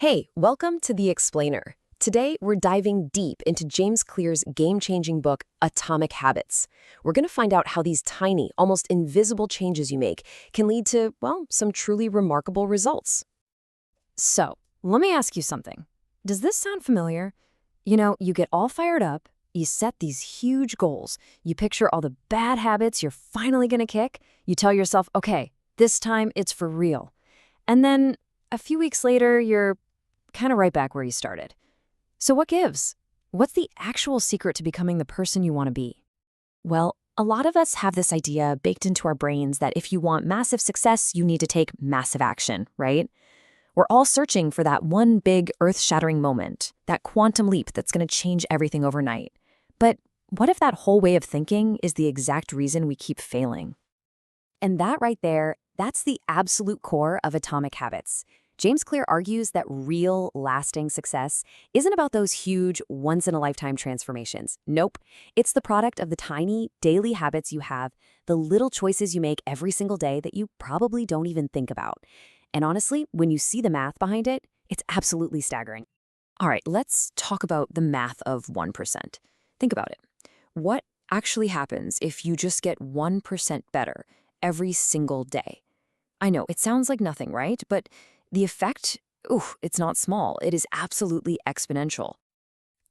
Hey, welcome to The Explainer. Today, we're diving deep into James Clear's game-changing book, Atomic Habits. We're going to find out how these tiny, almost invisible changes you make can lead to, well, some truly remarkable results. So, let me ask you something. Does this sound familiar? You get all fired up, you set these huge goals, you picture all the bad habits you're finally gonna kick, you tell yourself, okay, this time it's for real. And then a few weeks later, you're kind of right back where you started. So what gives? What's the actual secret to becoming the person you want to be? Well, a lot of us have this idea baked into our brains that if you want massive success, you need to take massive action, right? We're all searching for that one big earth-shattering moment, that quantum leap that's going to change everything overnight. But what if that whole way of thinking is the exact reason we keep failing? And that right there, that's the absolute core of Atomic Habits. James Clear argues that real, lasting success isn't about those huge, once-in-a-lifetime transformations. Nope. It's the product of the tiny, daily habits you have, the little choices you make every single day that you probably don't even think about. And honestly, when you see the math behind it, it's absolutely staggering. All right, let's talk about the math of 1%. Think about it. What actually happens if you just get 1% better every single day? I know, it sounds like nothing, right? But the effect, it's not small. It is absolutely exponential.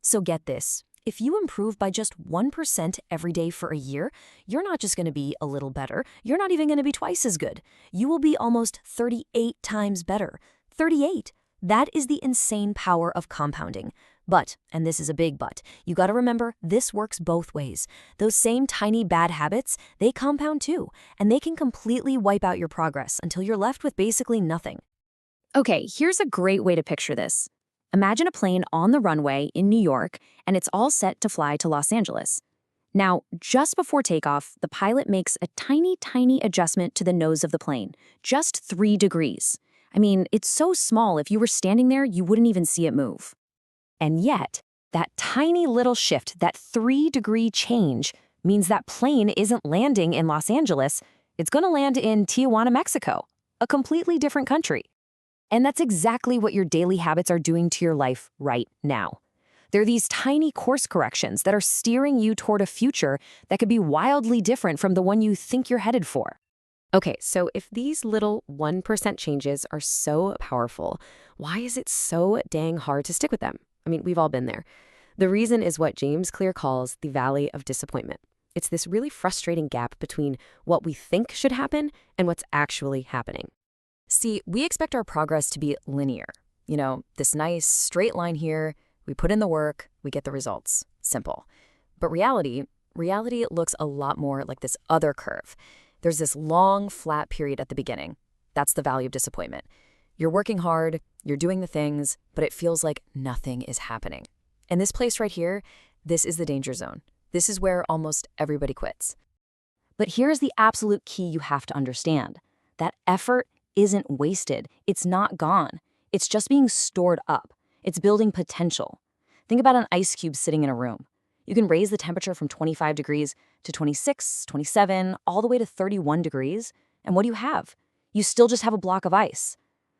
So get this. If you improve by just 1% every day for a year, you're not just going to be a little better. You're not even going to be twice as good. You will be almost 38 times better. 38. That is the insane power of compounding. But, and this is a big but, you got to remember this works both ways. Those same tiny bad habits, they compound too, and they can completely wipe out your progress until you're left with basically nothing. Okay, here's a great way to picture this. Imagine a plane on the runway in New York, and it's all set to fly to Los Angeles. Now, just before takeoff, the pilot makes a tiny adjustment to the nose of the plane, just 3 degrees. I mean, it's so small if you were standing there, you wouldn't even see it move. And yet, that tiny little shift, that 3-degree change, means that plane isn't landing in Los Angeles, it's going to land in Tijuana, Mexico, a completely different country. And that's exactly what your daily habits are doing to your life right now. They're these tiny course corrections that are steering you toward a future that could be wildly different from the one you think you're headed for. Okay, so if these little 1% changes are so powerful, why is it so dang hard to stick with them? I mean, we've all been there. The reason is what James Clear calls the valley of disappointment. It's this really frustrating gap between what we think should happen and what's actually happening. See, we expect our progress to be linear. This nice straight line here, we put in the work, we get the results. Simple. But reality looks a lot more like this other curve. There's this long, flat period at the beginning. That's the valley of disappointment. You're working hard, you're doing the things, but it feels like nothing is happening. And this place right here, this is the danger zone. This is where almost everybody quits. But here's the absolute key you have to understand. That effort isn't wasted. It's not gone. It's just being stored up. It's building potential. Think about an ice cube sitting in a room. You can raise the temperature from 25 degrees to 26, 27, all the way to 31 degrees. And what do you have? You still just have a block of ice.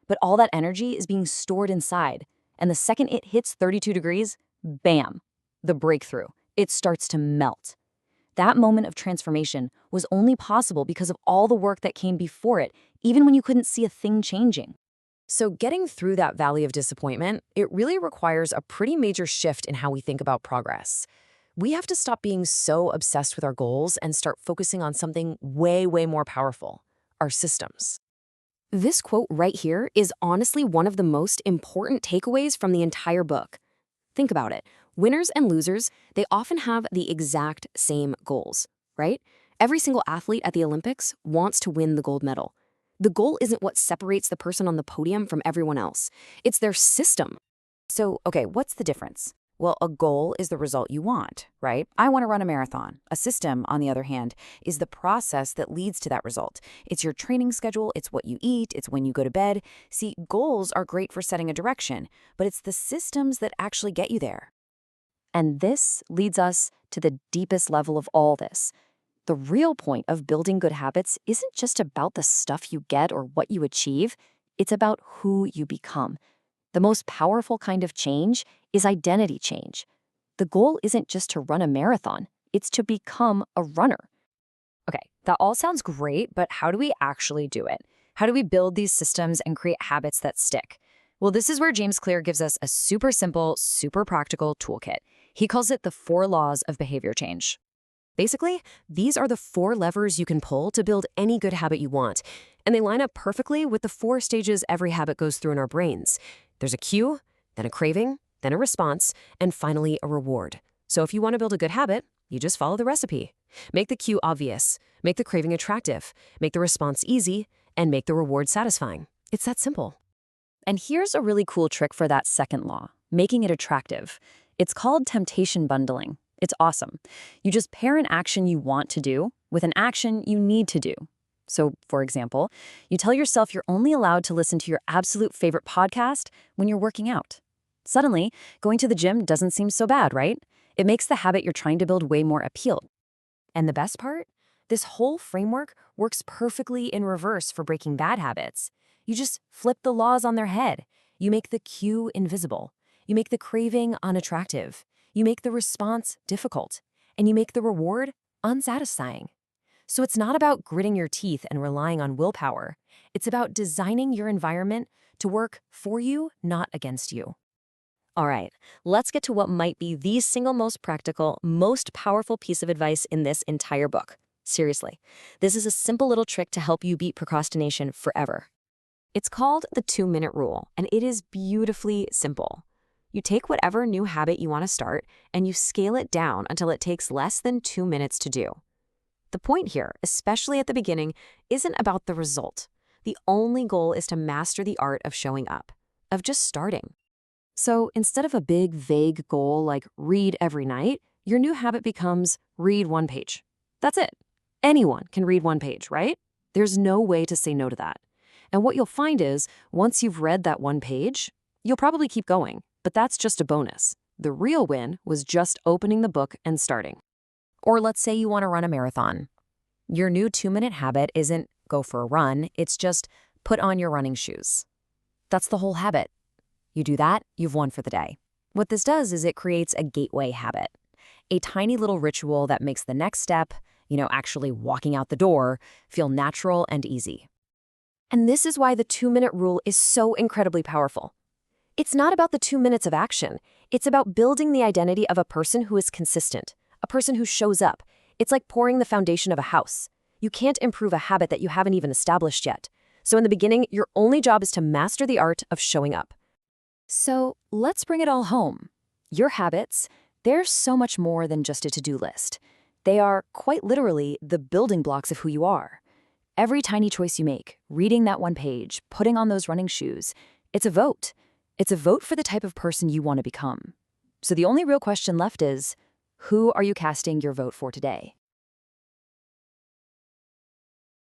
But all that energy is being stored inside. And the second it hits 32 degrees, bam, the breakthrough. It starts to melt. That moment of transformation was only possible because of all the work that came before it, even when you couldn't see a thing changing. So getting through that valley of disappointment, it really requires a pretty major shift in how we think about progress. We have to stop being so obsessed with our goals and start focusing on something way more powerful, our systems. This quote right here is honestly one of the most important takeaways from the entire book. Think about it. Winners and losers, they often have the exact same goals, right? Every single athlete at the Olympics wants to win the gold medal. The goal isn't what separates the person on the podium from everyone else. It's their system. So, okay, what's the difference? Well, a goal is the result you want, right? I want to run a marathon. A system, on the other hand, is the process that leads to that result. It's your training schedule, it's what you eat, it's when you go to bed. See, goals are great for setting a direction, but it's the systems that actually get you there. And this leads us to the deepest level of all this. The real point of building good habits isn't just about the stuff you get or what you achieve. It's about who you become. The most powerful kind of change is identity change. The goal isn't just to run a marathon, it's to become a runner. Okay, that all sounds great, but how do we actually do it? How do we build these systems and create habits that stick? Well, this is where James Clear gives us a super simple, super practical toolkit. He calls it the 4 laws of behavior change. Basically, these are the 4 levers you can pull to build any good habit you want, and they line up perfectly with the 4 stages every habit goes through in our brains. There's a cue, then a craving, then a response, and finally a reward. So if you want to build a good habit, you just follow the recipe. Make the cue obvious, make the craving attractive, make the response easy, and make the reward satisfying. It's that simple. And here's a really cool trick for that second law, making it attractive. It's called temptation bundling. It's awesome. You just pair an action you want to do with an action you need to do. So, for example, you tell yourself you're only allowed to listen to your absolute favorite podcast when you're working out. Suddenly, going to the gym doesn't seem so bad, right? It makes the habit you're trying to build way more appealing. And the best part? This whole framework works perfectly in reverse for breaking bad habits. You just flip the laws on their head. You make the cue invisible. You make the craving unattractive. You make the response difficult. And you make the reward unsatisfying. So it's not about gritting your teeth and relying on willpower. It's about designing your environment to work for you, not against you. All right, let's get to what might be the single most practical, most powerful piece of advice in this entire book. Seriously, this is a simple little trick to help you beat procrastination forever. It's called the 2-minute rule, and it is beautifully simple. You take whatever new habit you want to start, and you scale it down until it takes less than 2 minutes to do. The point here, especially at the beginning, isn't about the result. The only goal is to master the art of showing up, of just starting. So instead of a big, vague goal like read every night, your new habit becomes read 1 page. That's it. Anyone can read 1 page, right? There's no way to say no to that. And what you'll find is, once you've read that 1 page, you'll probably keep going, but that's just a bonus. The real win was just opening the book and starting. Or let's say you want to run a marathon. Your new 2-minute habit isn't go for a run, it's just put on your running shoes. That's the whole habit. You do that, you've won for the day. What this does is it creates a gateway habit, a tiny little ritual that makes the next step, actually walking out the door, feel natural and easy. And this is why the 2-minute rule is so incredibly powerful. It's not about the 2 minutes of action. It's about building the identity of a person who is consistent, a person who shows up. It's like pouring the foundation of a house. You can't improve a habit that you haven't even established yet. So in the beginning, your only job is to master the art of showing up. So let's bring it all home. Your habits, they're so much more than just a to-do list. They are, quite literally, the building blocks of who you are. Every tiny choice you make, reading that 1 page, putting on those running shoes, it's a vote. It's a vote for the type of person you want to become. So the only real question left is, who are you casting your vote for today?